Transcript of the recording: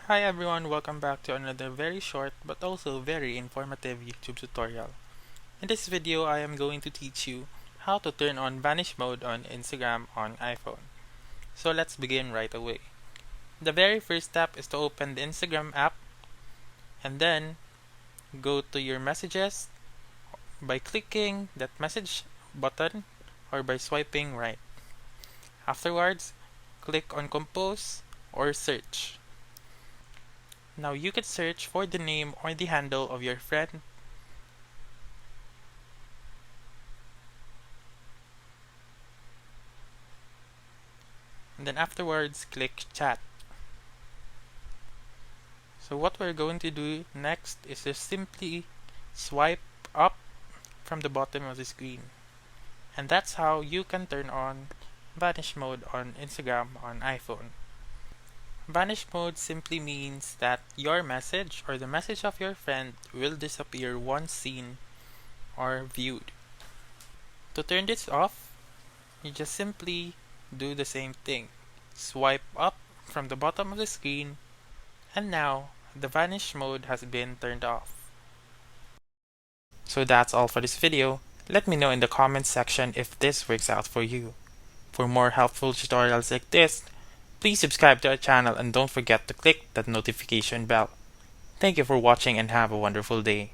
Hi everyone, welcome back to another very short but also very informative YouTube tutorial. In this video, I am going to teach you how to turn on Vanish mode on Instagram on iPhone. So let's begin right away. The very first step is to open the Instagram app and then go to your messages by clicking that message button or by swiping right. Afterwards, click on compose or search. Now you can search for the name or the handle of your friend. And then afterwards, click chat. So what we're going to do next is to simply swipe up from the bottom of the screen. And that's how you can turn on Vanish mode on Instagram on iPhone. Vanish mode simply means that your message or the message of your friend will disappear once seen or viewed. To turn this off, you just simply do the same thing. Swipe up from the bottom of the screen, and now the Vanish mode has been turned off. So that's all for this video. Let me know in the comments section if this works out for you. For more helpful tutorials like this, please subscribe to our channel and don't forget to click that notification bell. Thank you for watching and have a wonderful day.